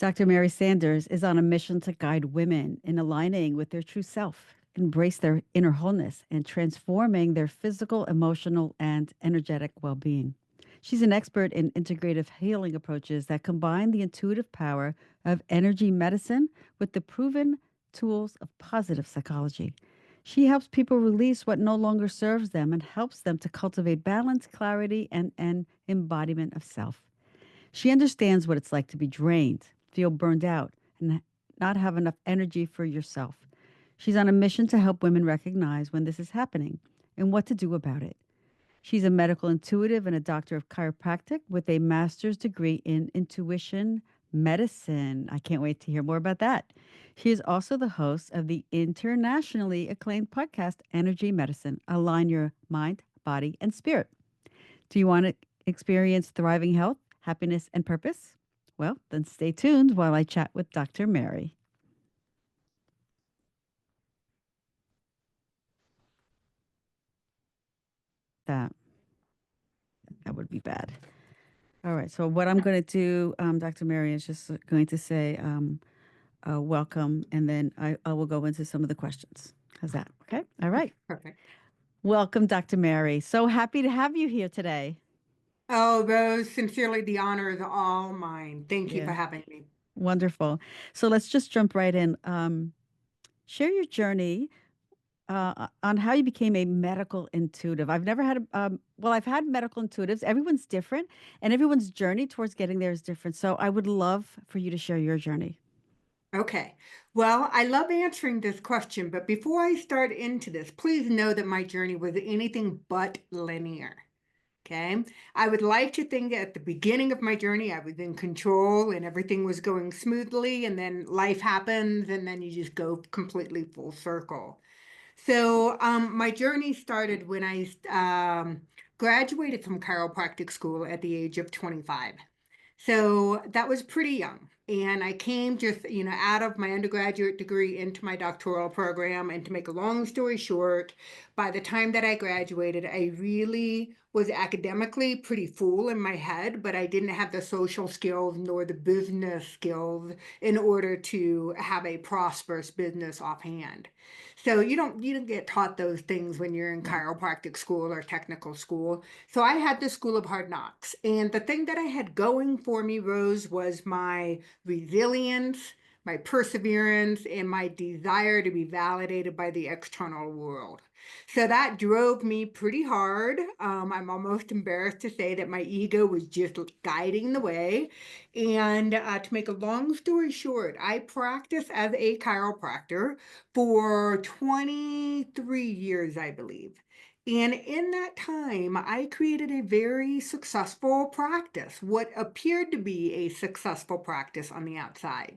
Dr. Mary Sanders is on a mission to guide women in aligning with their true self, embrace their inner wholeness, and transforming their physical, emotional, and energetic well being. She's an expert in integrative healing approaches that combine the intuitive power of energy medicine with the proven tools of positive psychology. She helps people release what no longer serves them and helps them to cultivate balance, clarity, and an embodiment of self. She understands what it's like to be drained, feel burned out, and not have enough energy for yourself. She's on a mission to help women recognize when this is happening and what to do about it. She's a medical intuitive and a doctor of chiropractic with a master's degree in intuition medicine. I can't wait to hear more about that. She is also the host of the internationally acclaimed podcast, Energy Medicine Align Your Mind, Body, and Spirit. Do you want to experience thriving health, happiness, and purpose? Well, then stay tuned while I chat with Dr. Mary. That that would be bad. All right. So what I'm going to do, Dr. Mary, is just going to say welcome, and then I will go into some of the questions. How's that? Okay. All right. Perfect. Welcome, Dr. Mary. So happy to have you here today. Oh, Rose, sincerely, the honor is all mine. Thank you for Yeah. having me. Wonderful. So let's just jump right in. Share your journey on how you became a medical intuitive. I've never had well, I've had medical intuitives. Everyone's different, and everyone's journey towards getting there is different. So I would love for you to share your journey. Okay. Well, I love answering this question, but before I start into this, please know that my journey was anything but linear. Okay. I would like to think at the beginning of my journey, I was in control and everything was going smoothly, and then life happens, and then you just go completely full circle. So, my journey started when I graduated from chiropractic school at the age of 25. So that was pretty young. And I came just, out of my undergraduate degree into my doctoral program. And to make a long story short, by the time that I graduated, I really was academically pretty full in my head, but I didn't have the social skills nor the business skills in order to have a prosperous business offhand. So you don't get taught those things when you're in Right. chiropractic school or technical school. So I had the school of hard knocks. And the thing that I had going for me, Rose, was my resilience, my perseverance, and my desire to be validated by the external world. So that drove me pretty hard. I'm almost embarrassed to say that my ego was just guiding the way. And to make a long story short, I practiced as a chiropractor for 23 years, I believe. And in that time, I created a very successful practice, what appeared to be a successful practice on the outside.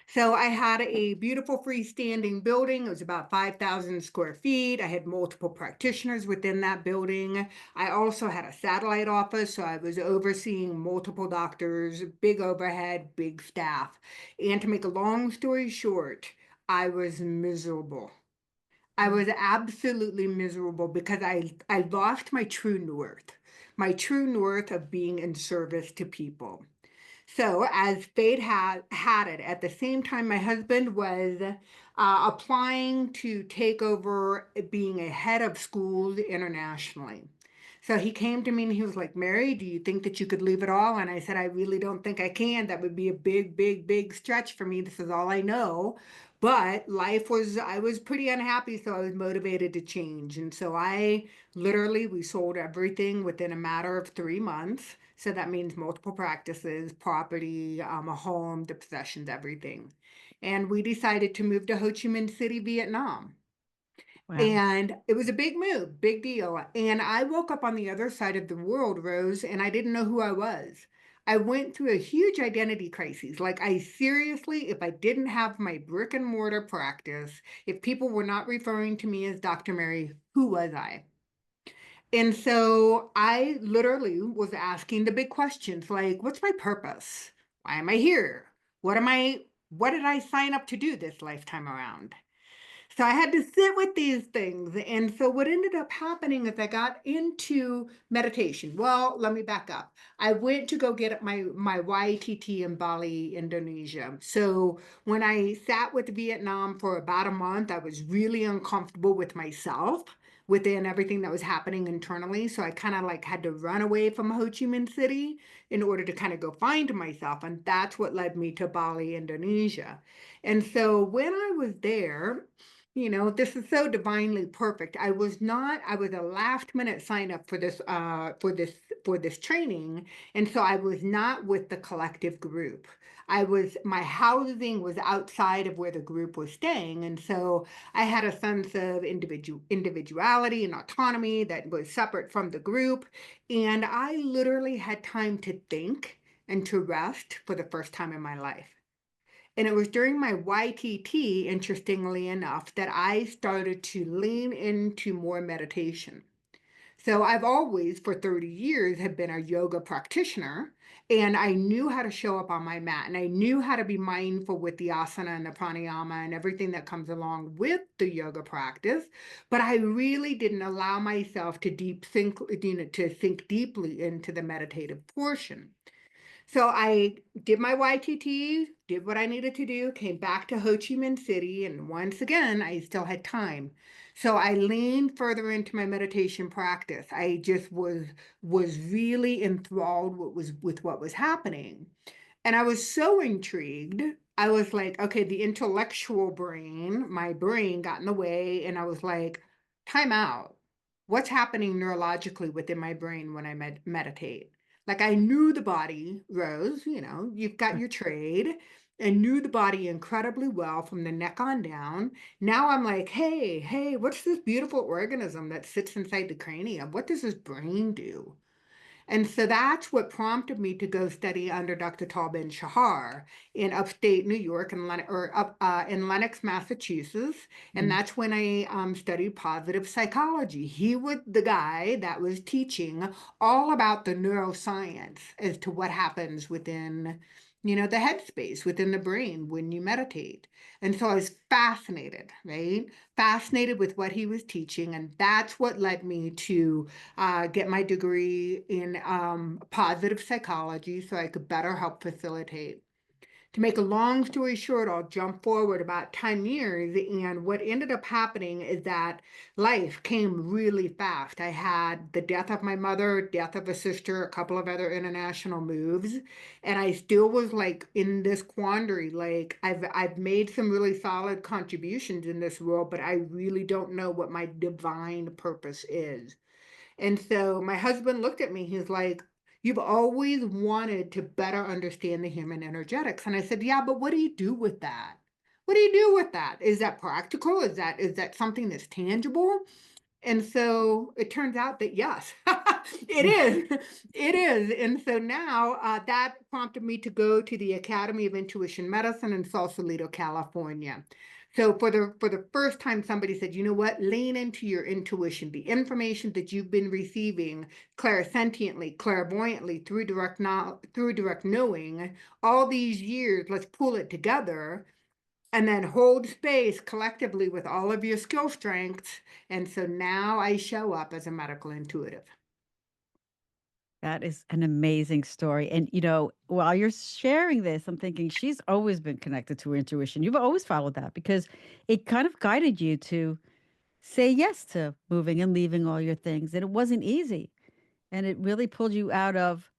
So I had a beautiful freestanding building. It was about 5,000 square feet. I had multiple practitioners within that building. I also had a satellite office, so I was overseeing multiple doctors, big overhead, big staff. And to make a long story short, I was miserable. I was absolutely miserable because I lost my true north of being in service to people. So, as fate had it, at the same time, my husband was applying to take over being a head of schools internationally. So he came to me and he was like, Mary, do you think that you could leave it all? And I said, I really don't think I can. That would be a big, big, big stretch for me. This is all I know. But I was pretty unhappy. So I was motivated to change. And so we sold everything within a matter of 3 months. So that means multiple practices, property, a home, the possessions, everything. And we decided to move to Ho Chi Minh City, Vietnam. Wow. And it was a big move, big deal. And I woke up on the other side of the world, Rose, and I didn't know who I was. I went through a huge identity crisis. Like, I seriously, if I didn't have my brick and mortar practice, if people were not referring to me as Dr. Mary, who was I? And so I literally was asking the big questions like, what's my purpose? Why am I here? What did I sign up to do this lifetime around? So I had to sit with these things. And so what ended up happening is I got into meditation. Well, let me back up. I went to go get my YTT in Bali, Indonesia. So when I sat with Vietnam for about a month, I was really uncomfortable with myself within everything that was happening internally. So I kind of like had to run away from Ho Chi Minh City in order to kind of go find myself. And that's what led me to Bali, Indonesia. And so when I was there, this is so divinely perfect. I was a last minute sign up for this training. And so I was not with the collective group. My housing was outside of where the group was staying. And so I had a sense of individuality and autonomy that was separate from the group. And I literally had time to think and to rest for the first time in my life. And it was during my YTT, interestingly enough, that I started to lean into more meditation. So I've always, for 30 years, have been a yoga practitioner, and I knew how to show up on my mat, and I knew how to be mindful with the asana and the pranayama and everything that comes along with the yoga practice. But I really didn't allow myself to to think deeply into the meditative portion. So I did my YTT, did what I needed to do, came back to Ho Chi Minh City, and once again, I still had time. So I leaned further into my meditation practice. I just was really enthralled with what was happening. And I was so intrigued. I was like, okay, the intellectual brain, my brain got in the way, and I was like, time out. What's happening neurologically within my brain when I meditate? Like I knew the body, Rose, you've got your trade, and knew the body incredibly well from the neck on down. Now I'm like, hey, what's this beautiful organism that sits inside the cranium? What does this brain do? And so that's what prompted me to go study under Dr. Tal Ben Shahar in upstate New York and in Lenox, Massachusetts. And Mm. that's when I studied positive psychology. He was the guy that was teaching all about the neuroscience as to what happens within, the headspace within the brain when you meditate. And so I was fascinated, right? Fascinated with what he was teaching. And that's what led me to get my degree in positive psychology so I could better help facilitate. To make a long story short, I'll jump forward about 10 years. And what ended up happening is that life came really fast. I had the death of my mother, death of a sister, a couple of other international moves. And I still was like in this quandary. Like I've made some really solid contributions in this world, but I really don't know what my divine purpose is. And so my husband looked at me. He's like, "You've always wanted to better understand the human energetics." And I said, "Yeah, but what do you do with that? What do you do with that? Is that practical? Is that something that's tangible?" And so it turns out that yes, it is. It is. And so now that prompted me to go to the Academy of Intuition Medicine in Sausalito, California. So for the first time, somebody said, you know what, lean into your intuition, the information that you've been receiving clairsentiently, clairvoyantly through direct knowing all these years. Let's pull it together and then hold space collectively with all of your skill strengths. And so now I show up as a medical intuitive. That is an amazing story. And, while you're sharing this, I'm thinking she's always been connected to her intuition. You've always followed that because it kind of guided you to say yes to moving and leaving all your things. And it wasn't easy. And it really pulled you out of,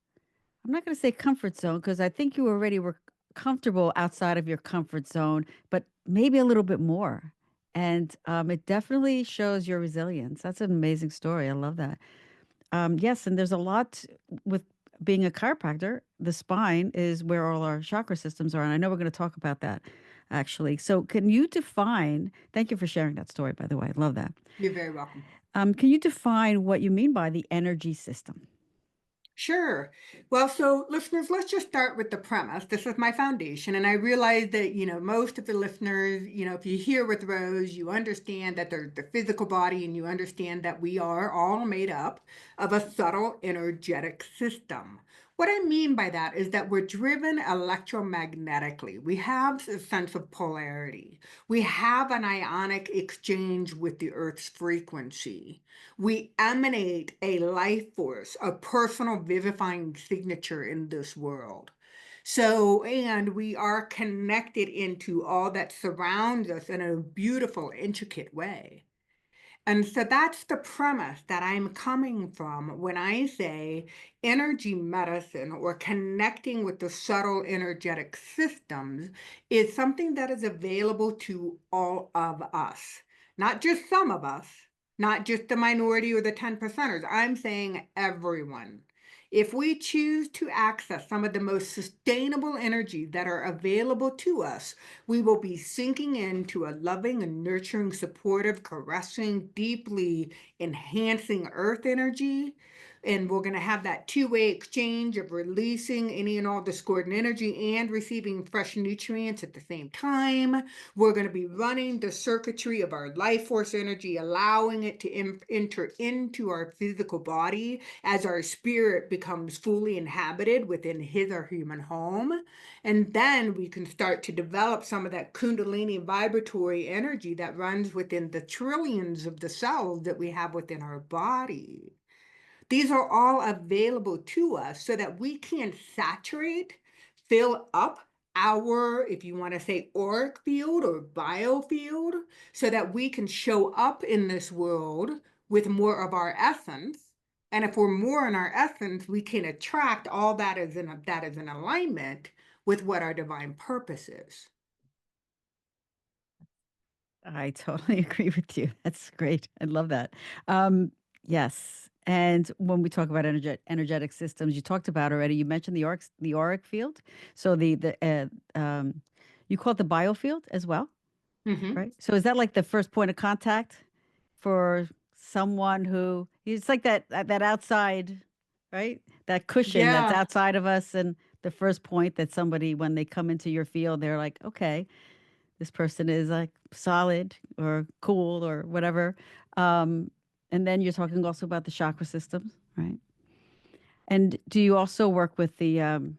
I'm not going to say comfort zone, because I think you already were comfortable outside of your comfort zone, but maybe a little bit more. And it definitely shows your resilience. That's an amazing story. I love that. Yes, and there's a lot with being a chiropractor. The spine is where all our chakra systems are, and I know we're going to talk about that actually. So, can you define? Thank you for sharing that story, by the way. I love that. You're very welcome. Can you define what you mean by the energy system? Sure. Well, so listeners, let's just start with the premise. This is my foundation. And I realize that, most of the listeners, if you hear with Rose, you understand that there's the physical body and you understand that we are all made up of a subtle energetic system. What I mean by that is that we're driven electromagnetically. We have a sense of polarity. We have an ionic exchange with the Earth's frequency. We emanate a life force, a personal vivifying signature in this world. So, and we are connected into all that surrounds us in a beautiful, intricate way. And so that's the premise that I'm coming from when I say energy medicine or connecting with the subtle energetic systems is something that is available to all of us, not just some of us, not just the minority or the 10 percenters. I'm saying everyone. If we choose to access some of the most sustainable energies that are available to us, we will be sinking into a loving and nurturing, supportive, caressing, deeply enhancing earth energy. And we're going to have that two-way exchange of releasing any and all discordant energy and receiving fresh nutrients at the same time. We're going to be running the circuitry of our life force energy, allowing it to enter into our physical body as our spirit becomes fully inhabited within his or human home. And then we can start to develop some of that Kundalini vibratory energy that runs within the trillions of the cells that we have within our body. These are all available to us so that we can saturate, fill up our, if you want to say, auric field or biofield, so that we can show up in this world with more of our essence. And if we're more in our essence, we can attract all that is in alignment with what our divine purpose is. I totally agree with you. That's great. I love that. Um, yes. And when we talk about energetic systems, you talked about already. You mentioned the auric field. So you call it the biofield as well, Mhm. right? So is that like the first point of contact for someone who it's like that outside, right? That cushion that's Yeah. outside of us, and the first point that somebody when they come into your field, they're like, okay, this person is like solid or cool or whatever. Um, and then you're talking also about the chakra systems, right? And do you also work with the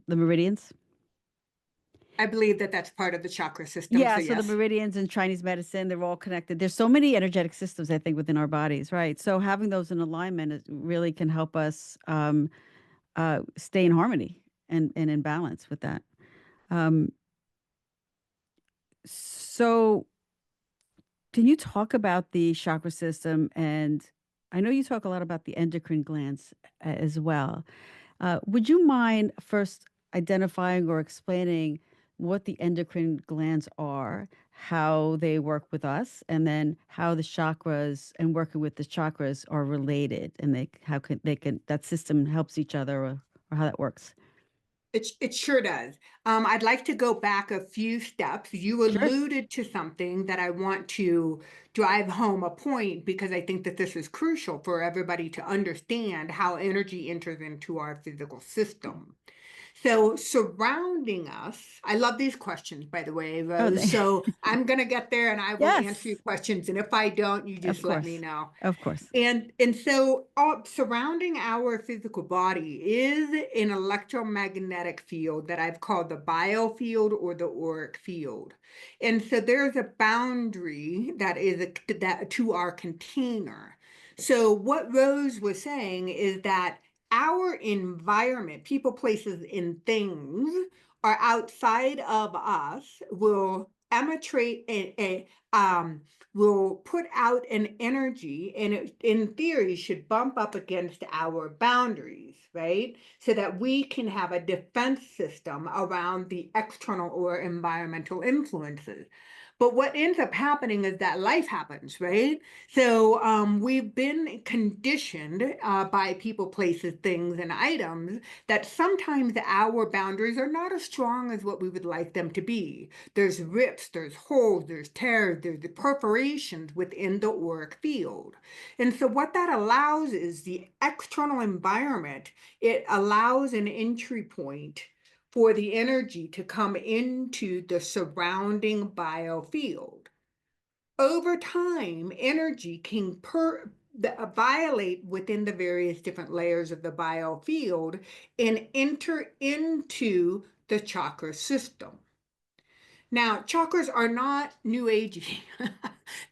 meridians? I believe that that's part of the chakra system. Yeah, So, so the yes. meridians in Chinese medicine, they're all connected. There's so many energetic systems, I think, within our bodies, right? So having those in alignment really can help us stay in harmony and in balance with that. Um, so can you talk about the chakra system? And I know you talk a lot about the endocrine glands as well. Would you mind first identifying or explaining what the endocrine glands are, how they work with us, and then how the chakras and working with the chakras are related, and how can they can that system helps each other, or how that works? It sure does. I'd like to go back a few steps. You Sure. alluded to something that I want to drive home a point because I think that this is crucial for everybody to understand how energy enters into our physical system. So, surrounding us, I love these questions, by the way, Oh, Rose. So, I'm going to get there and I will answer your yes, questions. And if I don't, you of just let me course, know. of course. And so surrounding our physical body is an electromagnetic field that I've called the biofield or the auric field. And so there's a boundary that is that to our container. So what Rose was saying is that our environment, people, places, and things are outside of us will emigrate will put out an energy and it, in theory, should bump up against our boundaries, right? So that we can have a defense system around the external or environmental influences. But what ends up happening is that life happens, right? So we've been conditioned by people, places, things, and items that sometimes our boundaries are not as strong as what we would like them to be. There's rips, there's holes, there's tears, there's the perforations within the auric field. And so what that allows is the external environment, it allows an entry point for the energy to come into the surrounding biofield. Over time, energy can violate within the various different layers of the biofield and enter into the chakra system. Now, chakras are not new agey.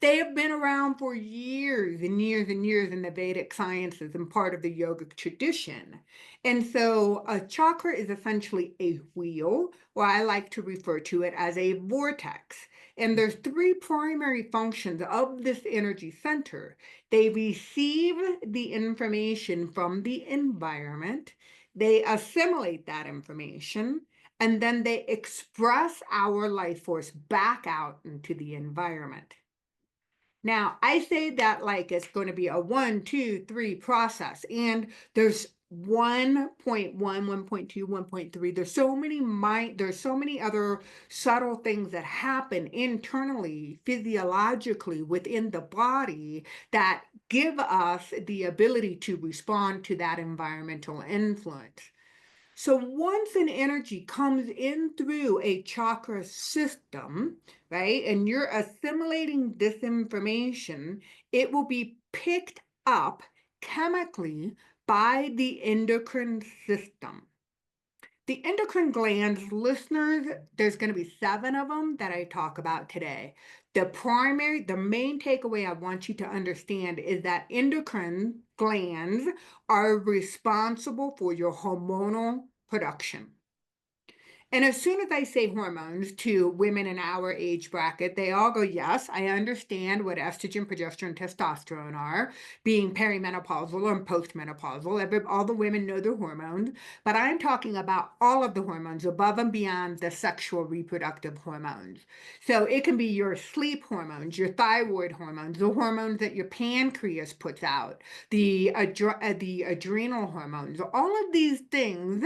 They have been around for years and years and years in the Vedic sciences and part of the yogic tradition. And so a chakra is essentially a wheel, or I like to refer to it as a vortex. And there's three primary functions of this energy center. They receive the information from the environment, they assimilate that information, and then they express our life force back out into the environment. Now, I say that like it's going to be a 1, 2, 3 process, and there's 1.1, 1.2, 1.3. There's so many other subtle things that happen internally, physiologically within the body that give us the ability to respond to that environmental influence. So once an energy comes in through a chakra system, right, and you're assimilating this information, it will be picked up chemically by the endocrine system. The endocrine glands, listeners, there's going to be 7 of them that I talk about today. The main takeaway I want you to understand is that endocrine glands are responsible for your hormonal production. And as soon as I say hormones to women in our age bracket, they all go, yes, I understand what estrogen, progesterone, testosterone are, being perimenopausal and postmenopausal. All the women know their hormones, but I'm talking about all of the hormones above and beyond the sexual reproductive hormones. So it can be your sleep hormones, your thyroid hormones, the hormones that your pancreas puts out, the adrenal hormones, all of these things.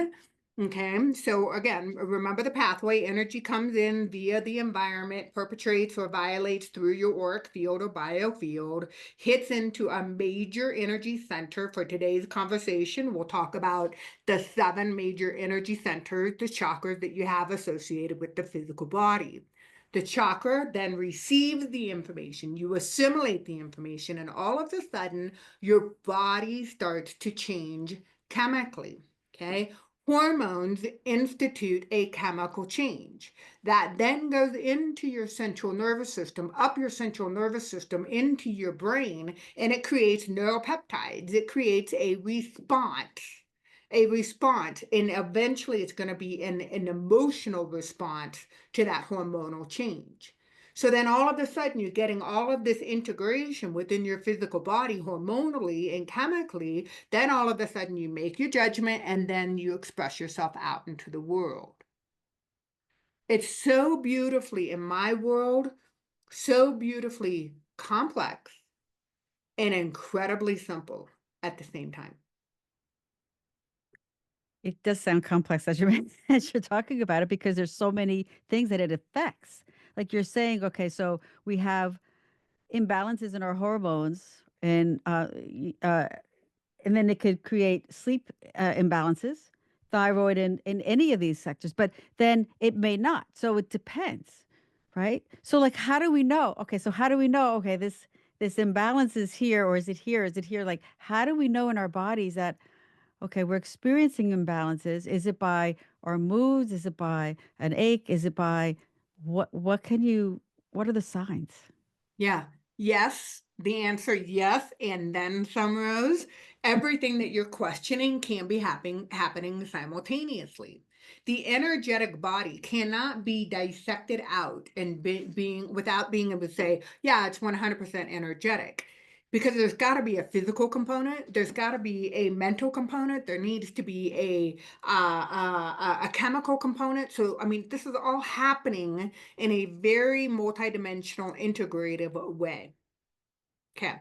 Okay, so again, remember the pathway. Energy comes in via the environment, perpetrates or violates through your auric field or biofield, hits into a major energy center. For today's conversation, we'll talk about the 7 major energy centers, the chakras that you have associated with the physical body. The chakra then receives the information, you assimilate the information, and all of a sudden, your body starts to change chemically. Okay, hormones institute a chemical change that then goes into your central nervous system, up your central nervous system into your brain, and it creates neuropeptides. It creates a response, and eventually it's going to be an emotional response to that hormonal change. So then all of a sudden you're getting all of this integration within your physical body hormonally and chemically. Then all of a sudden you make your judgment and then you express yourself out into the world. It's so beautifully, in my world, so beautifully complex and incredibly simple at the same time. It does sound complex as you're as you're talking about it because there's so many things that it affects. Like you're saying, okay, so we have imbalances in our hormones, and then it could create sleep imbalances, thyroid, in any of these sectors. But then it may not. So it depends, right? So like, how do we know? Okay, so how do we know? Okay, this imbalance is here, or is it here? Is it here? Like, how do we know in our bodies that okay, we're experiencing imbalances? Is it by our moods? Is it by an ache? Is it by what? What can you? What are the signs? Yeah. Yes. The answer, yes, and then some, Rose. Everything that you're questioning can be happening simultaneously. The energetic body cannot be dissected out and being without being able to say, yeah, it's 100% energetic. Because there's got to be a physical component, there's got to be a mental component, there needs to be a chemical component. So, I mean, this is all happening in a very multidimensional, integrative way. Okay.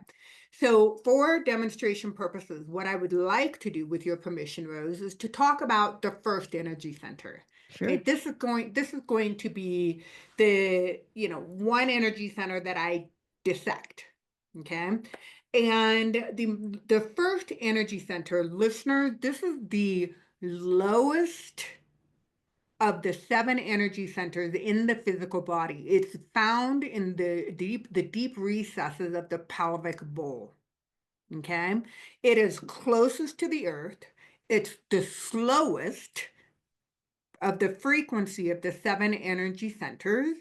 So for demonstration purposes, what I would like to do with your permission, Rose, is to talk about the first energy center. Okay, Sure. this is going to be the, one energy center that I dissect. Okay. And the first energy center, listener, this is the lowest of the 7 energy centers in the physical body. It's found in the deep recesses of the pelvic bowl. Okay. It is closest to the earth. It's the slowest of the frequency of the seven energy centers,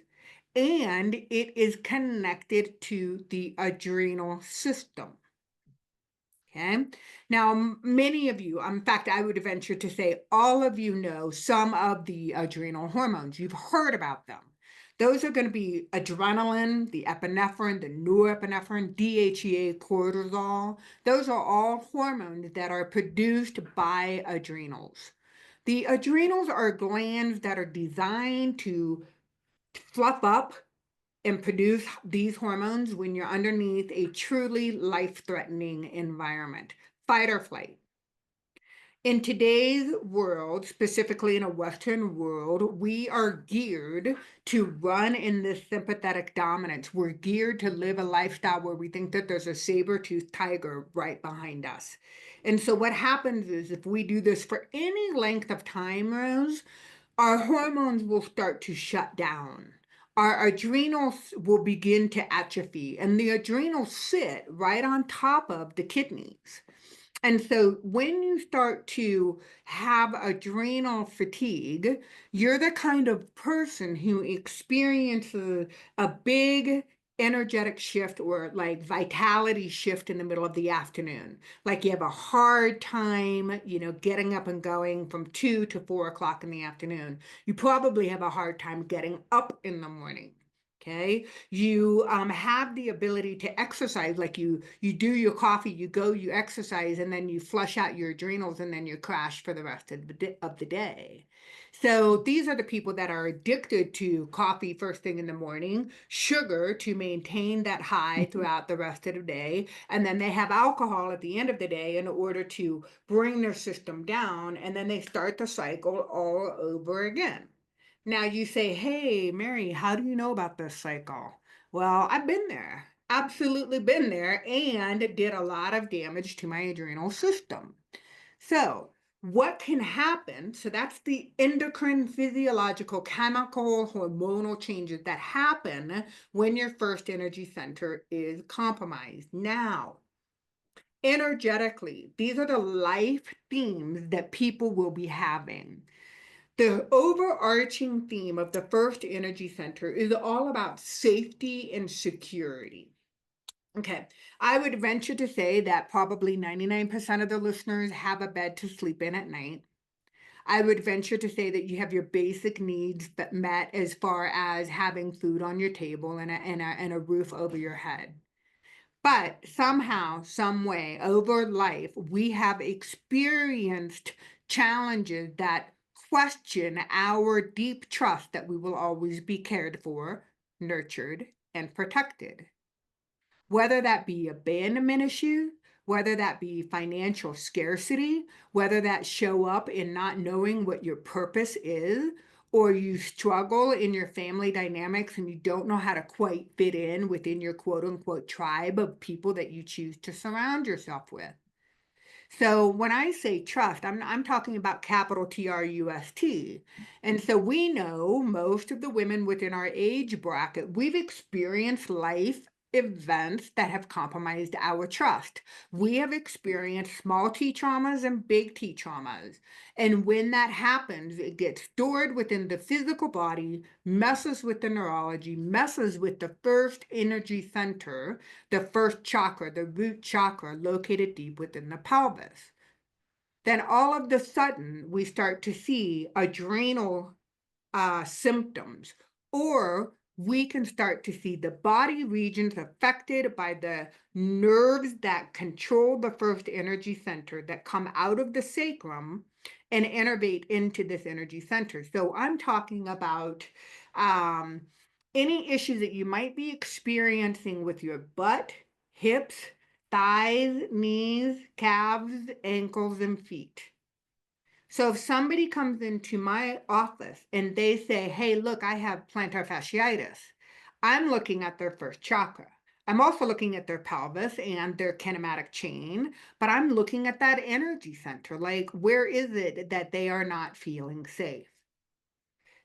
and it is connected to the adrenal system. Okay. Now, many of you, in fact, I would venture to say all of you know some of the adrenal hormones. You've heard about them. Those are going to be adrenaline, the epinephrine, the norepinephrine, DHEA, cortisol. Those are all hormones that are produced by adrenals. The adrenals are glands that are designed to fluff up and produce these hormones when you're underneath a truly life-threatening environment, fight or flight. In today's world, specifically in a Western world, we are geared to run in this sympathetic dominance. We're geared to live a lifestyle where we think that there's a saber-toothed tiger right behind us. And so what happens is if we do this for any length of time, Rose, our hormones will start to shut down. Our adrenals will begin to atrophy, and the adrenals sit right on top of the kidneys. And so when you start to have adrenal fatigue, you're the kind of person who experiences a big energetic shift or like vitality shift in the middle of the afternoon. Like you have a hard time, getting up and going from 2 to 4 o'clock in the afternoon. You probably have a hard time getting up in the morning. Okay. You have the ability to exercise, like you do your coffee, you go, you exercise, and then you flush out your adrenals, and then you crash for the rest of the day. So these are the people that are addicted to coffee first thing in the morning, sugar to maintain that high throughout the rest of the day, and then they have alcohol at the end of the day in order to bring their system down, and then they start the cycle all over again. Now you say, hey, Mary, how do you know about this cycle? Well, I've been there, absolutely been there, and it did a lot of damage to my adrenal system. So, what can happen? So, that's the endocrine, physiological, chemical, hormonal changes that happen when your first energy center is compromised. Now, energetically, these are the life themes that people will be having. The overarching theme of the first energy center is all about safety and security. Okay, I would venture to say that probably 99% of the listeners have a bed to sleep in at night. I would venture to say that you have your basic needs met as far as having food on your table and a roof over your head. But somehow, some way, over life, we have experienced challenges that question our deep trust that we will always be cared for, nurtured, and protected. Whether that be abandonment issues, whether that be financial scarcity, whether that show up in not knowing what your purpose is, or you struggle in your family dynamics and you don't know how to quite fit in within your quote unquote tribe of people that you choose to surround yourself with. So when I say trust, I'm talking about capital TRUST. And so we know most of the women within our age bracket, we've experienced life events that have compromised our trust. We have experienced small T traumas and big T traumas. And when that happens, it gets stored within the physical body, messes with the neurology, messes with the first energy center, the first chakra, the root chakra located deep within the pelvis. Then all of the sudden, we start to see adrenal symptoms, or we can start to see the body regions affected by the nerves that control the first energy center that come out of the sacrum and innervate into this energy center. So I'm talking about um, any issues that you might be experiencing with your butt, hips, thighs, knees, calves, ankles, and feet. So if somebody comes into my office and they say, hey, look, I have plantar fasciitis, I'm looking at their first chakra. I'm also looking at their pelvis and their kinematic chain, but I'm looking at that energy center. Like, where is it that they are not feeling safe?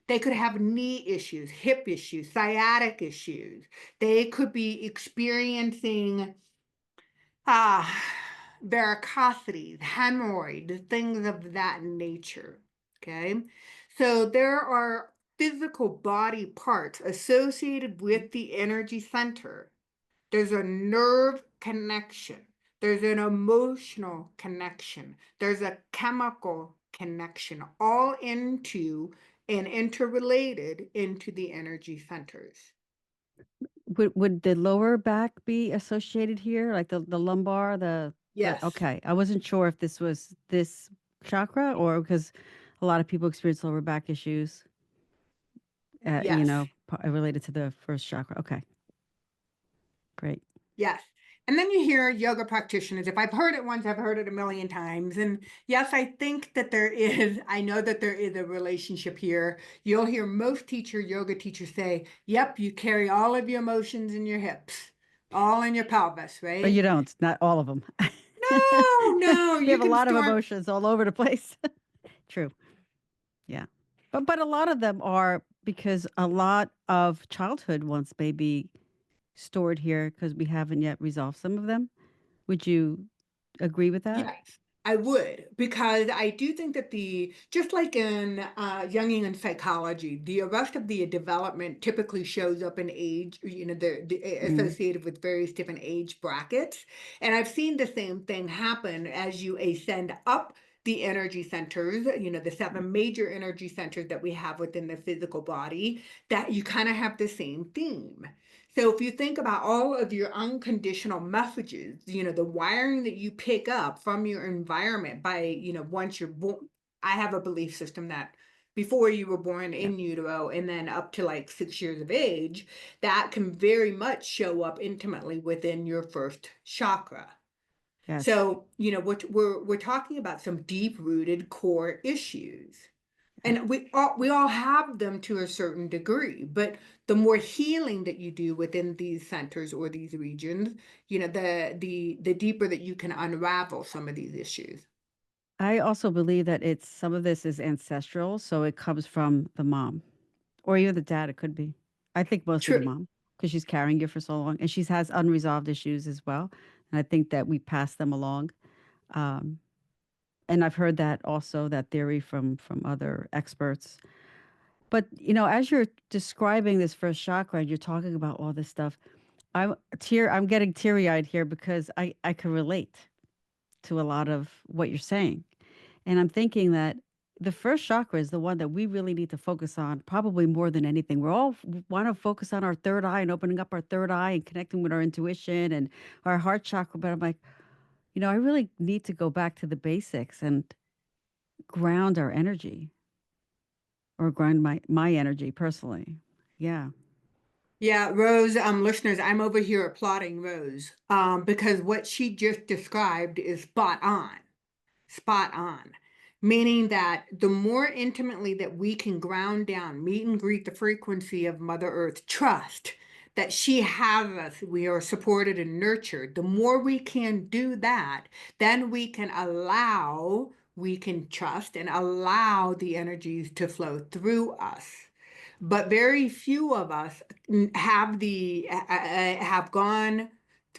They could have knee issues, hip issues, sciatic issues. They could be experiencing Ah, varicosities, hemorrhoid, things of that nature. Okay. So there are physical body parts associated with the energy center. There's a nerve connection. There's an emotional connection. There's a chemical connection, all into and interrelated into the energy centers. Would the lower back be associated here, like the lumbar, the Yes. okay. I wasn't sure if this was this chakra or because a lot of people experience lower back issues, Yes. related to the first chakra. Okay, great. Yes. And then you hear yoga practitioners. If I've heard it once, I've heard it a million times. And yes, I think that there is, I know that there is a relationship here. You'll hear most yoga teachers say, yep, you carry all of your emotions in your hips, all in your pelvis, But you right? don't, not all of them. No, no, We you have a can lot of store. emotions all over the place. True. Yeah. But a lot of them are because a lot of childhood ones may be stored here because we haven't yet resolved some of them. Would you agree with that? Yes, I would, because I do think that just like in Jungian psychology, the arrest of the development typically shows up in age, Mm, associated with various different age brackets. And I've seen the same thing happen as you ascend up the energy centers, the seven major energy centers that we have within the physical body, that you kind of have the same theme. So if you think about all of your unconditional messages, the wiring that you pick up from your environment by, once you're born, I have a belief system that before you were born yeah. in utero and then up to like 6 years of age, that can very much show up intimately within your first chakra. Yes. So, we're talking about some deep-rooted core issues. Yeah. And we all have them to a certain degree, but the more healing that you do within these centers or these regions, the deeper that you can unravel some of these issues. I also believe that it's some of this is ancestral, so it comes from the mom or even the dad. It could be. I think mostly the True. mom because she's carrying you for so long, and she's has unresolved issues as well. And I think that we pass them along. Um, and I've heard that also that theory from other experts. But as you're describing this first chakra, and you're talking about all this stuff, I'm getting teary eyed here because I can relate to a lot of what you're saying. And I'm thinking that the first chakra is the one that we really need to focus on, probably more than anything. We're all want to focus on our third eye and opening up our third eye and connecting with our intuition and our heart chakra. But I'm like, I really need to go back to the basics and ground our energy or ground my energy personally. Yeah. Yeah, Rose, listeners, I'm over here applauding Rose, because what she just described is spot on. Spot on. Meaning that the more intimately that we can ground down, meet and greet the frequency of Mother Earth, trust that she has us, we are supported and nurtured. The more we can do that, then we can trust and allow the energies to flow through us. But very few of us have gone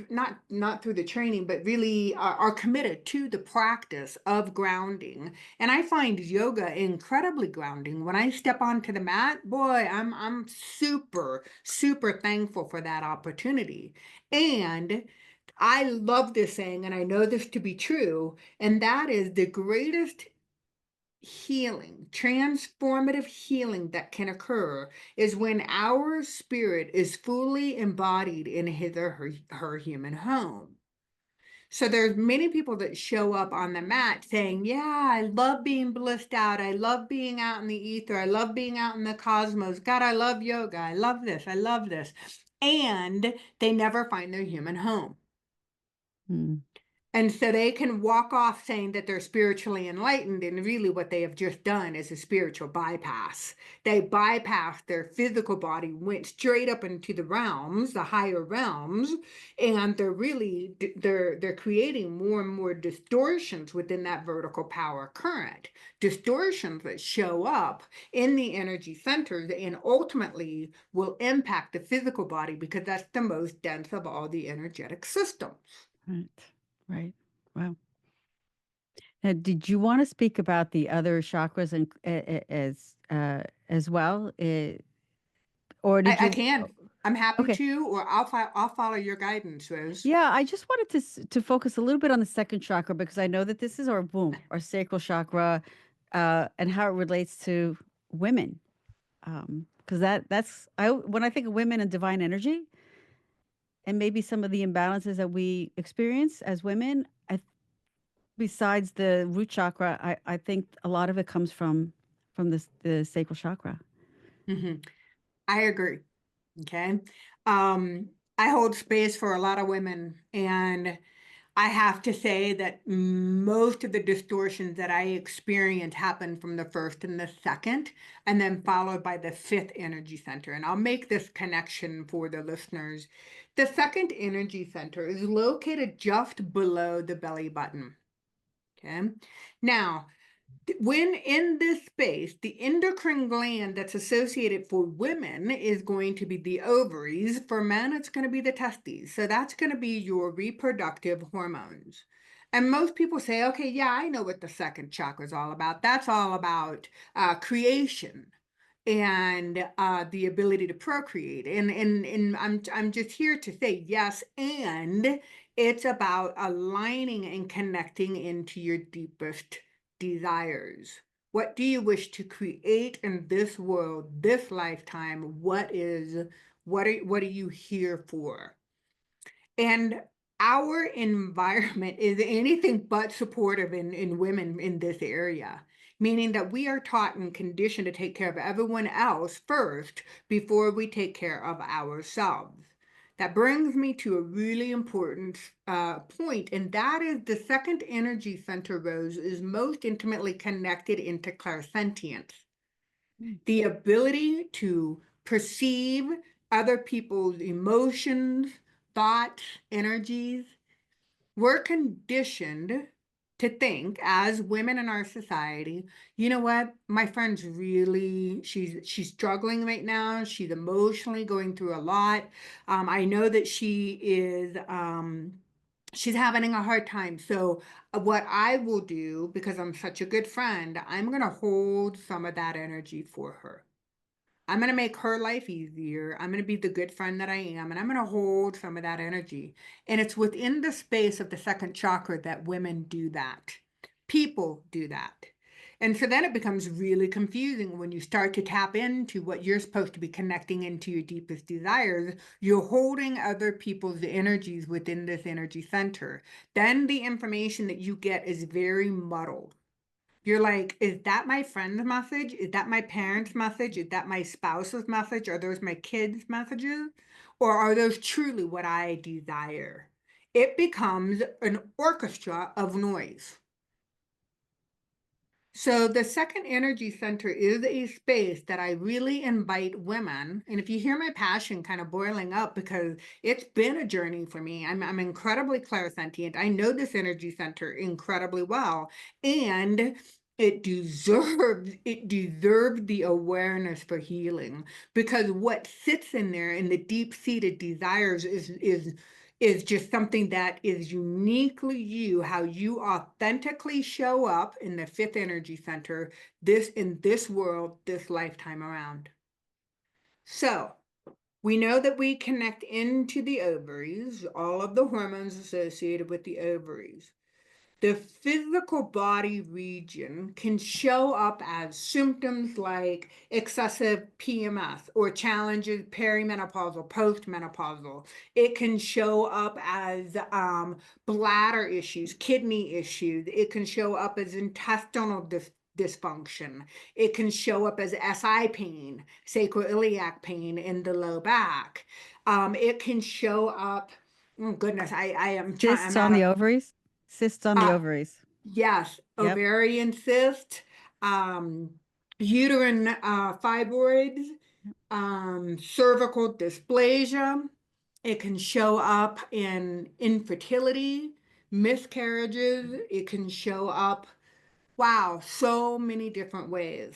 not through the training, but really are committed to the practice of grounding. And I find yoga incredibly grounding. When I step onto the mat, boy, I'm super, super thankful for that opportunity. And I love this saying, and I know this to be true, and that is the greatest healing, transformative healing that can occur is when our spirit is fully embodied in his or her human home. So there's many people that show up on the mat saying, yeah, I love being blissed out. I love being out in the ether. I love being out in the cosmos. God, I love yoga. I love this. I love this. And they never find their human home. Mm. And so they can walk off saying that they're spiritually enlightened, and really what they have just done is a spiritual bypass. They bypassed their physical body, went straight up into the realms, the higher realms, and they're creating more and more distortions within that vertical power current. Distortions that show up in the energy centers and ultimately will impact the physical body because that's the most dense of all the energetic systems. Right. Right. Wow. Now, did you want to speak about the other chakras and as well, or did I you? can. I'm happy Okay. to, or I'll follow your guidance, Rose. Yeah, I just wanted to focus a little bit on the second chakra because I know that this is our boom, our sacral chakra, and how it relates to women. Because that's I when I think of women and divine energy, and maybe some of the imbalances that we experience as women, besides the root chakra, I think a lot of it comes from the sacral chakra. Hmm. I agree. Okay. I hold space for a lot of women, and I have to say that most of the distortions that I experience happen from the first and the second, and then followed by the fifth energy center. And I'll make this connection for the listeners. The second energy center is located just below the belly button. Okay. Now, when in this space, the endocrine gland that's associated for women is going to be the ovaries. For men, it's going to be the testes. So that's going to be your reproductive hormones. And most people say, okay, yeah, I know what the second chakra is all about. That's all about creation and the ability to procreate. And I'm just here to say yes, and it's about aligning and connecting into your deepest desires. What do you wish to create in this world, this lifetime? What are you here for? And our environment is anything but supportive in women in this area, meaning that we are taught and conditioned to take care of everyone else first before we take care of ourselves. That brings me to a really important point, and that is the second energy center, Rose, is most intimately connected into clairsentience, Mm. the ability to perceive other people's emotions, thoughts, energies. We're conditioned to think as women in our society, you know what? My friend's really she's struggling right now. She's emotionally going through a lot. I know that she's having a hard time. So what I will do, because I'm such a good friend, I'm gonna hold some of that energy for her. I'm going to make her life easier. I'm going to be the good friend that I am, and I'm going to hold some of that energy. And it's within the space of the second chakra that women do that. People do that. And so then it becomes really confusing when you start to tap into what you're supposed to be connecting into your deepest desires. You're holding other people's energies within this energy center. Then the information that you get is very muddled. You're like, is that my friend's message? Is that my parents' message? Is that my spouse's message? Are those my kids' messages? Or are those truly what I desire? It becomes an orchestra of noise. So the second energy center is a space that I really invite women. And if you hear my passion kind of boiling up, because it's been a journey for me, I'm incredibly clairsentient. I know this energy center incredibly well. And it deserves the awareness for healing, because what sits in there in the deep-seated desires is just something that is uniquely you, how you authentically show up in the fifth energy center, this in this world, this lifetime around. So we know that we connect into the ovaries, all of the hormones associated with the ovaries. The physical body region can show up as symptoms like excessive PMS or challenges perimenopausal, postmenopausal. It can show up as bladder issues, kidney issues. It can show up as intestinal dysfunction. It can show up as SI pain, sacroiliac pain in the low back. It can show up. Oh goodness, I am trying. Cysts I'm on out the of ovaries. Cysts on the uh, ovaries. yes, Yep. ovarian cyst, um, uterine fibroids, cervical dysplasia. It can show up in infertility, miscarriages. It can show up, wow, so many different ways.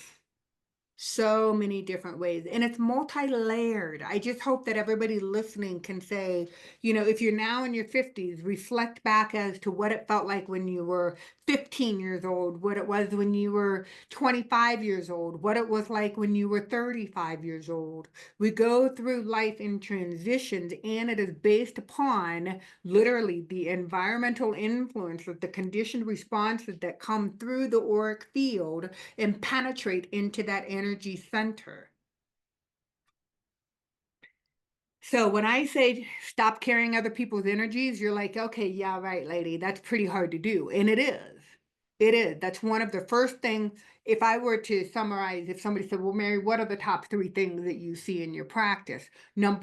So many different ways, and it's multi-layered. I just hope that everybody listening can say, if you're now in your 50s, reflect back as to what it felt like when you were 15 years old, what it was when you were 25 years old, what it was like when you were 35 years old. We go through life in transitions, and it is based upon literally the environmental influences, the conditioned responses that come through the auric field and penetrate into that energy center. So when I say stop carrying other people's energies, you're like, okay, yeah, right, lady, that's pretty hard to do. And it is. It is. That's one of the first things. If I were to summarize, if somebody said, well, Mary, what are the top three things that you see in your practice?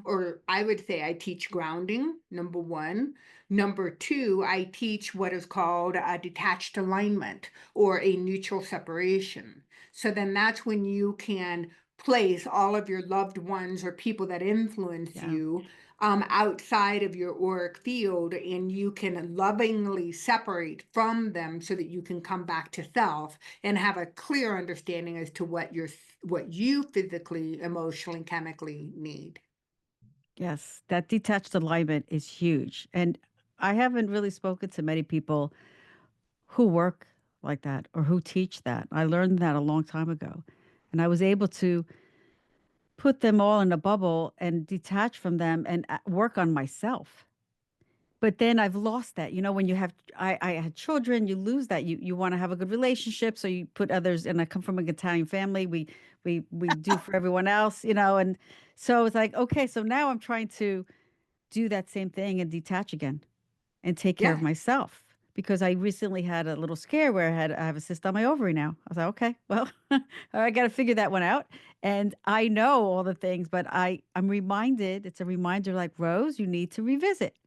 Or I would say I teach grounding, number one. Number two, I teach what is called a detached alignment or a neutral separation. So then that's when you can place all of your loved ones or people that influence Yeah. you outside of your auric field, and you can lovingly separate from them so that you can come back to self and have a clear understanding as to what you physically, emotionally, chemically need. Yes, that detached alignment is huge. And I haven't really spoken to many people who work like that or who teach that. I learned that a long time ago. And I was able to put them all in a bubble and detach from them and work on myself. But then I've lost that. You know, when you have, I had children, you lose that. You want to have a good relationship, so you put others. And I come from an Italian family. We do for everyone else, and so it's like, okay, so now I'm trying to do that same thing and detach again and take care of Yeah, myself because I recently had a little scare where I have a cyst on my ovary now. I was like, okay, well, I got to figure that one out. And I know all the things, but I'm reminded. It's a reminder, like Rose, you need to revisit.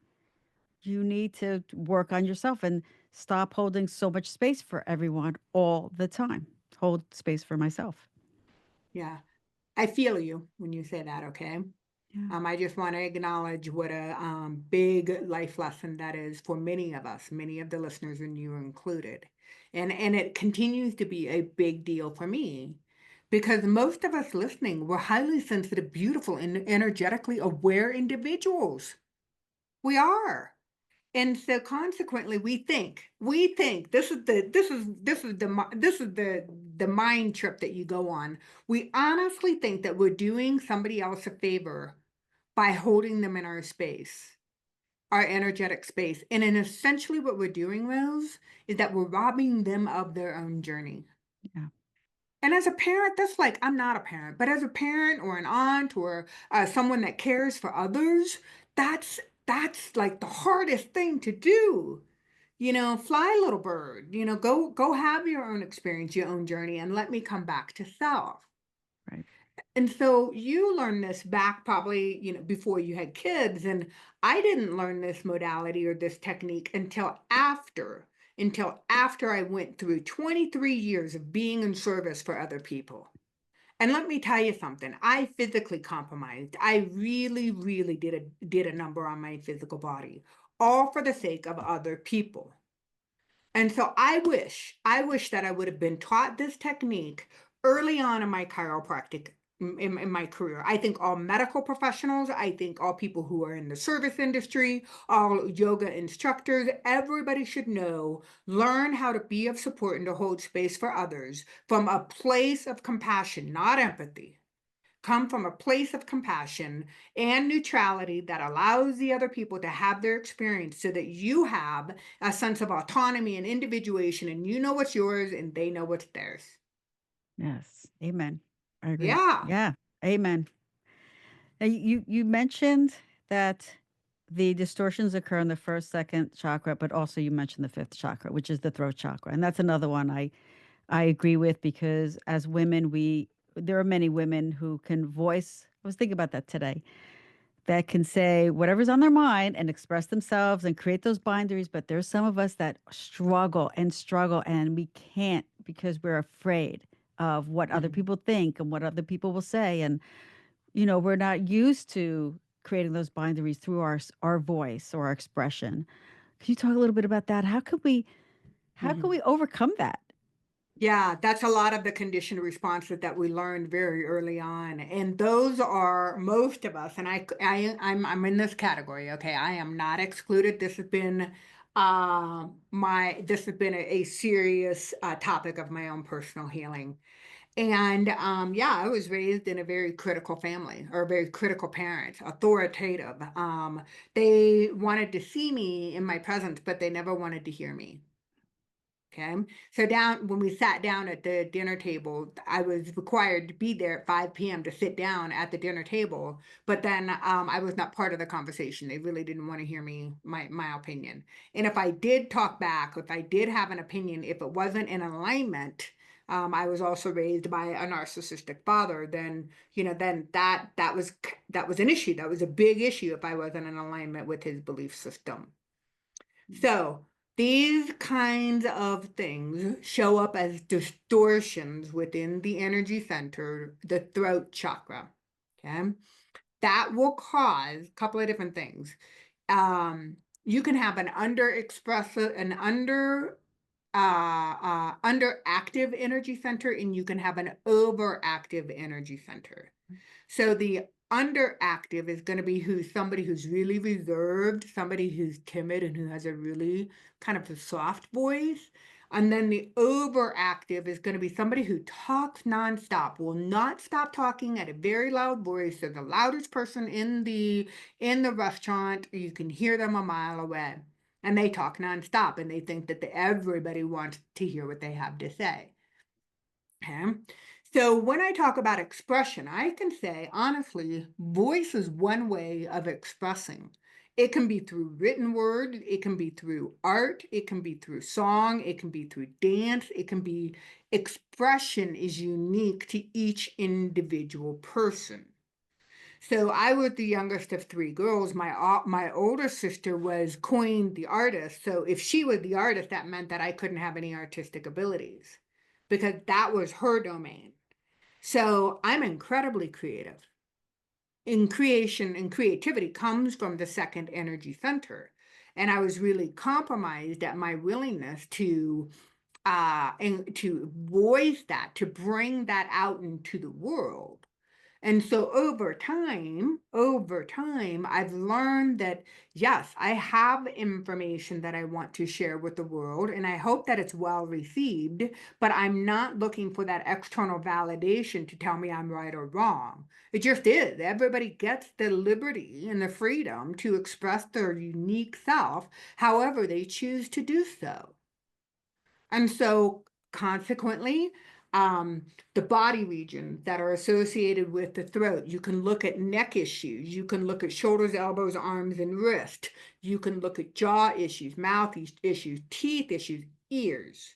You need to work on yourself and stop holding so much space for everyone all the time. Hold space for myself. yeah. I feel you when you say that, okay? Yeah. I just want to acknowledge what a big life lesson that is for many of us, many of the listeners, and you included. And it continues to be a big deal for me because most of us listening, we're highly sensitive, beautiful, and energetically aware individuals. We are. And so consequently, we think this is the mind trip that you go on. We honestly think that we're doing somebody else a favor by holding them in our space, our energetic space. And then essentially what we're doing, Rose, is that we're robbing them of their own journey. Yeah. And as a parent, that's like, I'm not a parent, but as a parent or an aunt or someone that cares for others, that's that's like the hardest thing to do. Fly, little bird. Go have your own experience, your own journey, and let me come back to self. Right. And so you learned this back probably, before you had kids. And I didn't learn this modality or this technique until after I went through 23 years of being in service for other people. And let me tell you something, I physically compromised. I really, really did a number on my physical body, all for the sake of other people. And so I wish that I would have been taught this technique early on in my chiropractic in my career. I think all medical professionals, I think all people who are in the service industry, all yoga instructors, everybody should know, learn how to be of support and to hold space for others from a place of compassion, not empathy. Come from a place of compassion and neutrality that allows the other people to have their experience so that you have a sense of autonomy and individuation and you know what's yours and they know what's theirs. Yes. Amen. I agree. Yeah. Yeah. Amen. Now, you mentioned that the distortions occur in the first, second chakra, but also you mentioned the fifth chakra, which is the throat chakra, and that's another one I agree with because as women, there are many women who can voice. I was thinking about that today. That can say whatever's on their mind and express themselves and create those boundaries. But there's some of us that struggle, and we can't because we're afraid of what other Mhm. people think and what other people will say. And we're not used to creating those boundaries through our voice or our expression. Can you talk a little bit about that? How can we Mhm. overcome that? Yeah, that's a lot of the conditioned responses that we learned very early on, and those are most of us. And I'm in this category. Okay, I am not excluded. This has been a serious topic of my own personal healing. And yeah, I was raised in a very critical family, or very critical parents, authoritative. They wanted to see me in my presence, but they never wanted to hear me. Okay. So down when we sat down at the dinner table, I was required to be there at 5 p.m. to sit down at the dinner table. But then I was not part of the conversation. They really didn't want to hear my opinion. And if I did talk back, if I did have an opinion, if it wasn't in alignment, I was also raised by a narcissistic father. Then then that was an issue. That was a big issue if I wasn't in alignment with his belief system. So these kinds of things show up as distortions within the energy center, the throat chakra. Okay. That will cause a couple of different things. You can have an underactive energy center, and you can have an overactive energy center. So the underactive is going to be somebody who's really reserved, somebody who's timid and who has a really kind of a soft voice. And then the overactive is going to be somebody who talks nonstop, will not stop talking at a very loud voice. They're the loudest person in the restaurant. You can hear them a mile away. And they talk nonstop, and they think that everybody wants to hear what they have to say. Okay. So when I talk about expression, I can say, honestly, voice is one way of expressing. It can be through written word, it can be through art, it can be through song, it can be through dance, it can be expression is unique to each individual person. So I was the youngest of three girls. My older sister was coined the artist. So if she was the artist, that meant that I couldn't have any artistic abilities because that was her domain. So I'm incredibly creative. In creation and creativity comes from the second energy center. And I was really compromised at my willingness to voice that, to bring that out into the world. And so over time, I've learned that yes, I have information that I want to share with the world, and I hope that it's well received, but I'm not looking for that external validation to tell me I'm right or wrong. It just is. Everybody gets the liberty and the freedom to express their unique self however they choose to do so. And so, consequently, the body regions that are associated with the throat, you can look at neck issues, you can look at shoulders, elbows, arms, and wrist, you can look at jaw issues, mouth issues, teeth issues, ears.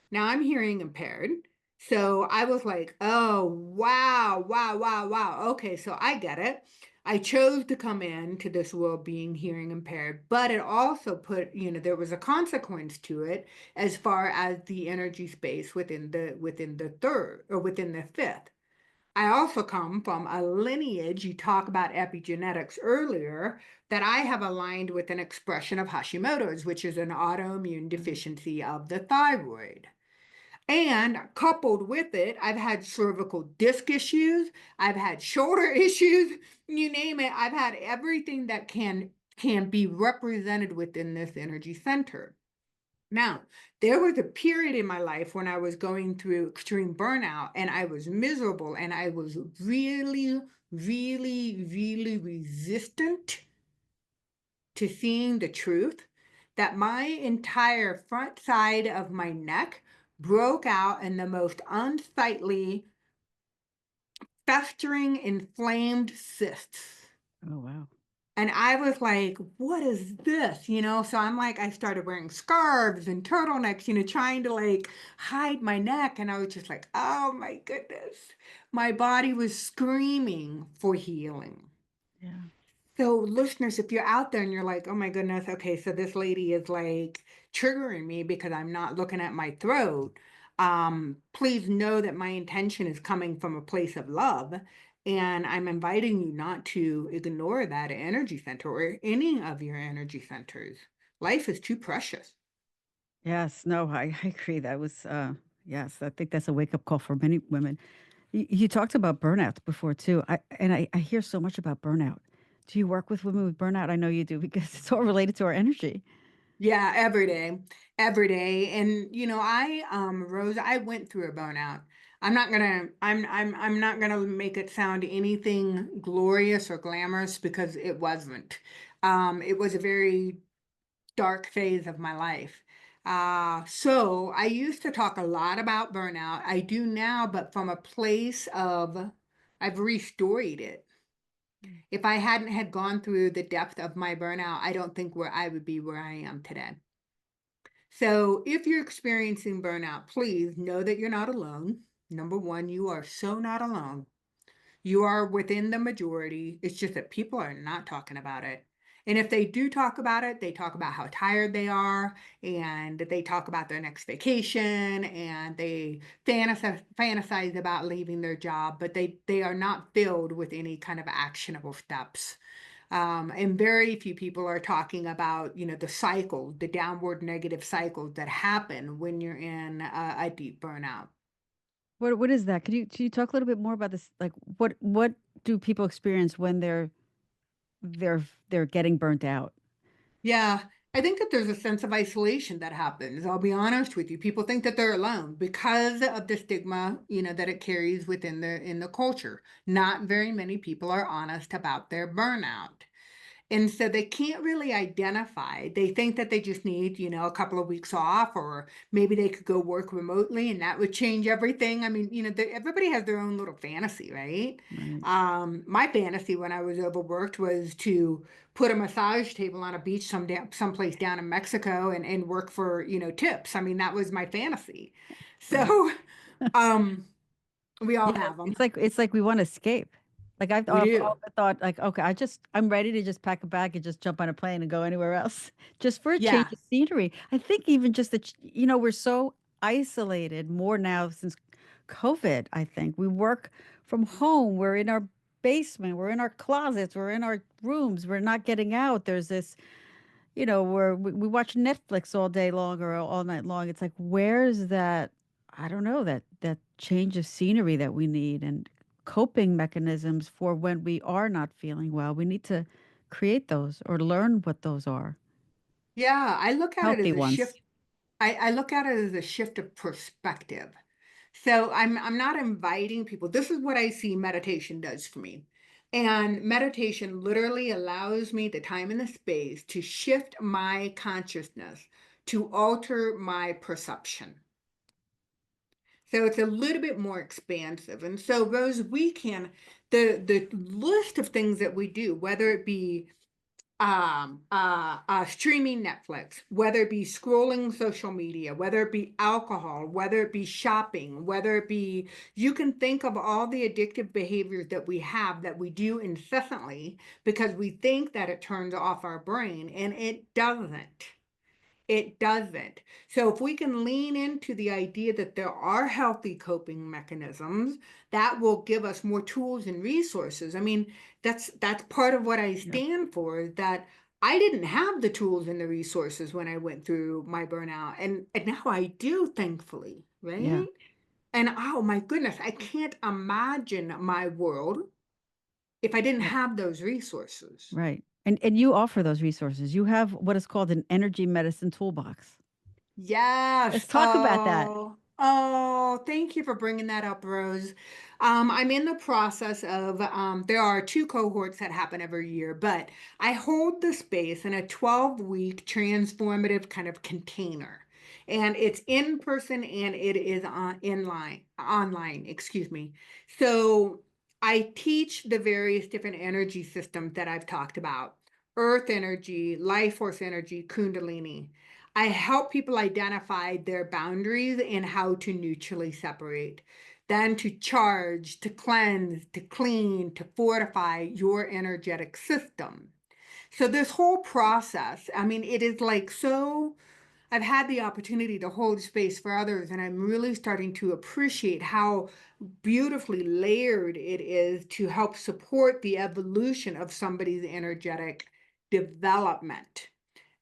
Now I'm hearing impaired. So I was like, oh, wow, wow, wow, wow. Okay, so I get it. I chose to come into this world being hearing impaired, but it also there was a consequence to it as far as the energy space within the third or within the fifth. I also come from a lineage, you talk about epigenetics earlier, that I have aligned with an expression of Hashimoto's, which is an autoimmune Mm. deficiency of the thyroid. And coupled with it, I've had cervical disc issues, I've had shoulder issues, you name it. I've had everything that can be represented within this energy center. Now, there was a period in my life when I was going through extreme burnout and I was miserable and I was really, really, really resistant to seeing the truth that my entire front side of my neck broke out in the most unsightly, festering, inflamed cysts. Oh, wow. And I was like, what is this? So I'm like, I started wearing scarves and turtlenecks, trying to like hide my neck. And I was just like, oh my goodness. My body was screaming for healing. Yeah. So, listeners, if you're out there and you're like, oh my goodness, okay, so this lady is like triggering me because I'm not looking at my throat, please know that my intention is coming from a place of love. And I'm inviting you not to ignore that energy center or any of your energy centers. Life is too precious. Yes, no, I agree. That was Yes, I think that's a wake up call for many women. You talked about burnout before too. I hear so much about burnout. Do you work with women with burnout? I know you do because it's all related to our energy. Yeah, every day. And Rose, I went through a burnout. I'm not gonna make it sound anything glorious or glamorous because it wasn't. It was a very dark phase of my life. So I used to talk a lot about burnout. I do now, but from a place of I've restored it. If I hadn't had gone through the depth of my burnout, I don't think where I would be where I am today. So if you're experiencing burnout, please know that you're not alone. Number one, you are so not alone. You are within the majority. It's just that people are not talking about it. And if they do talk about it, they talk about how tired they are and they talk about their next vacation and they fantasize about leaving their job, but they are not filled with any kind of actionable steps. And very few people are talking about, the cycle, the downward negative cycles that happen when you're in a deep burnout. What is that? Could you talk a little bit more about this? Like what do people experience when they're they're getting burnt out? Yeah, I think that there's a sense of isolation that happens. I'll be honest with you. People think that they're alone because of the stigma, that it carries within the culture. Not very many people are honest about their burnout. And so they can't really identify. They think that they just need, a couple of weeks off, or maybe they could go work remotely and that would change everything. I mean, everybody has their own little fantasy, right? Right. My fantasy when I was overworked was to put a massage table on a beach someplace down in Mexico and work for, tips. I mean, that was my fantasy. Right. So, um, we all Yeah, have it's them. like we want to escape. Like We I've do. often thought, like, okay, I'm ready to just pack a bag and just jump on a plane and go anywhere else, just for a change Yeah. of scenery. I think even just that, we're so isolated more now since COVID. I think we work from home. We're in our basement. We're in our closets. We're in our rooms. We're not getting out. There's this where we watch Netflix all day long or all night long. It's like, where's that? I don't know, that change of scenery that we need and coping mechanisms for when we are not feeling well. We need to create those or learn what those are. Yeah. I look at it Healthy as a ones. shift. I look at it as a shift of perspective. So I'm not inviting people. This is what I see meditation does for me. And meditation literally allows me the time and the space to shift my consciousness, to alter my perception. So it's a little bit more expansive. And so Rose, the list of things that we do, whether it be streaming Netflix, whether it be scrolling social media, whether it be alcohol, whether it be shopping, whether it be, you can think of all the addictive behaviors that we have that we do incessantly because we think that it turns off our brain, and it doesn't. It doesn't. So if we can lean into the idea that there are healthy coping mechanisms, that will give us more tools and resources. I mean, that's part of what I Yep. stand for, is that I didn't have the tools and the resources when I went through my burnout. And now I do, thankfully, Yeah. right? And oh my goodness, I can't imagine my world if I didn't Right. have those resources. Right. And you offer those resources. You have what is called an energy medicine toolbox. Yes. Let's talk about that. Thank you for bringing that up, Rose. I'm in the process of, there are two cohorts that happen every year, but I hold the space in a 12-week transformative kind of container. And it's in person and it is online, excuse me. So I teach the various different energy systems that I've talked about: earth energy, life force energy, kundalini. I help people identify their boundaries and how to neutrally separate, then to charge, to cleanse, to clean, to fortify your energetic system. So, this whole process, I mean, it is like so. I've had the opportunity to hold space for others, and I'm really starting to appreciate how beautifully layered it is to help support the evolution of somebody's energetic development.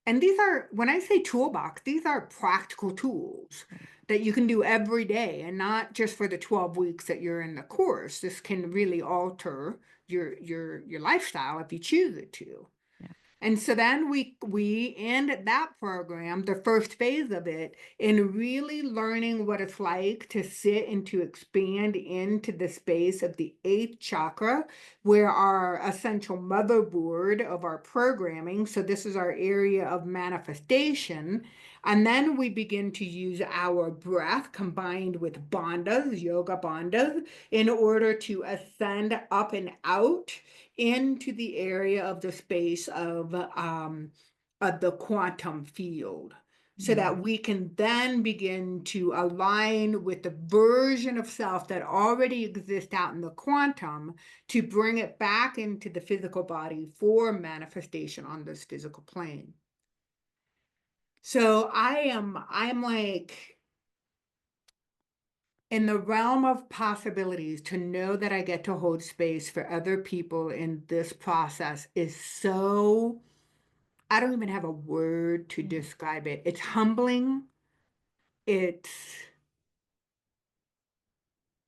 And these are, when I say toolbox, these are practical tools. that you can do every day, and not just for the 12 weeks that you're in the course. This can really alter your lifestyle if you choose it to. Yeah. And so then we end that program, the first phase of it, in really learning what it's like to sit and to expand into the space of the eighth chakra, where our essential motherboard of our programming. So this is our area of manifestation. And then we begin to use our breath combined with bandhas, yoga bandhas, in order to ascend up and out into the area of the space of the quantum field, so Mm. that we can then begin to align with the version of self that already exists out in the quantum, to bring it back into the physical body for manifestation on this physical plane. So I'm like, in the realm of possibilities, to know that I get to hold space for other people in this process is so, I don't even have a word to Yeah. describe it. It's humbling. It's,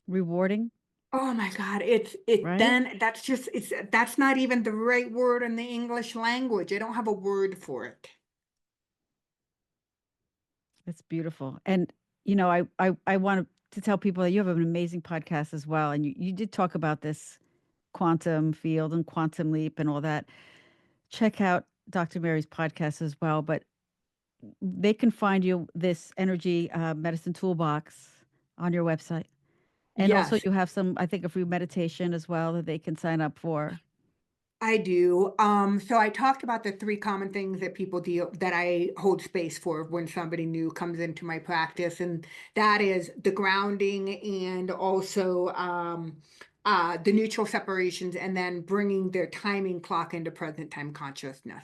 Rewarding, oh my God, it right? then that's just, that's not even the right word in the English language. I don't have a word for it. It's beautiful. And I want to tell people that you have an amazing podcast as well. And you did talk about this quantum field and quantum leap and all that. Check out Dr. Mary's podcast as well. But they can find you this energy medicine toolbox on your website. And also Yes. you have some, I think, a free meditation as well that they can sign up for. I do. So I talked about the three common things that people deal that I hold space for when somebody new comes into my practice, and that is the grounding, and also the neutral separations, and then bringing their timing clock into present time consciousness.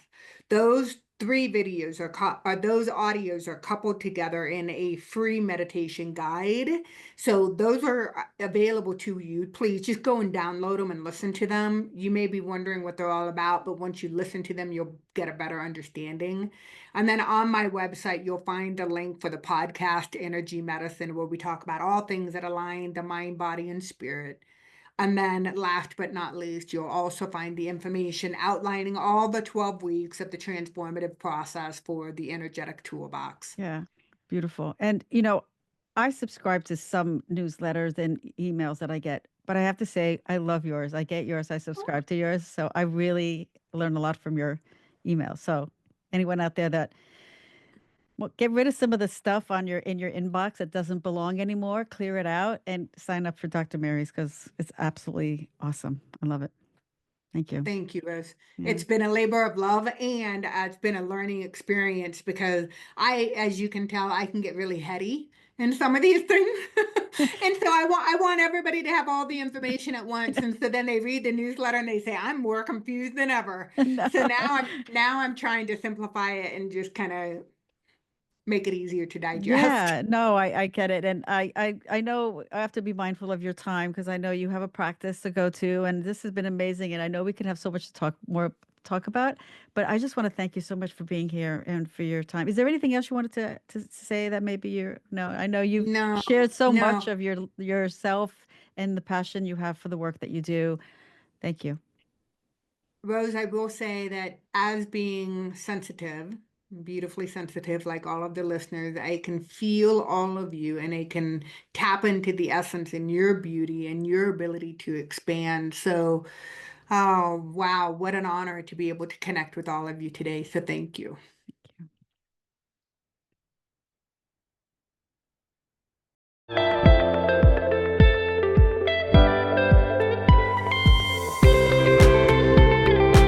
Those three videos are those audios are coupled together in a free meditation guide. So those are available to you. Please just go and download them and listen to them. You may be wondering what they're all about, but once you listen to them, you'll get a better understanding. And then on my website, you'll find the link for the podcast Energy Medicine, where we talk about all things that align the mind, body, and spirit. And then last but not least, you'll also find the information outlining all the 12 weeks of the transformative process for the energetic toolbox. Yeah, beautiful. And, I subscribe to some newsletters and emails that I get, but I have to say, I love yours. I get yours. I subscribe to yours. So I really learn a lot from your emails. So anyone out there that, well, get rid of some of the stuff on in your inbox that doesn't belong anymore, clear it out and sign up for Dr. Mary's because it's absolutely awesome. I love it. Thank you. Thank you, Rose. Yeah. It's been a labor of love, and it's been a learning experience, because as you can tell, I can get really heady in some of these things. And so I want everybody to have all the information at once. And so then they read the newsletter and they say, I'm more confused than ever. No. So now I'm trying to simplify it and just kind of make it easier to digest. Yeah, no, I get it. And I know I have to be mindful of your time because I know you have a practice to go to and this has been amazing. And I know we can have so much to talk about, but I just want to thank you so much for being here and for your time. Is there anything else you wanted to say that maybe no, I know you've No, shared so much no. of yourself and the passion you have for the work that you do. Thank you. Rose, I will say that as being sensitive, beautifully sensitive, like all of the listeners, I can feel all of you, and I can tap into the essence in your beauty and your ability to expand. So, oh, wow, what an honor to be able to connect with all of you today. So, thank you. Thank you.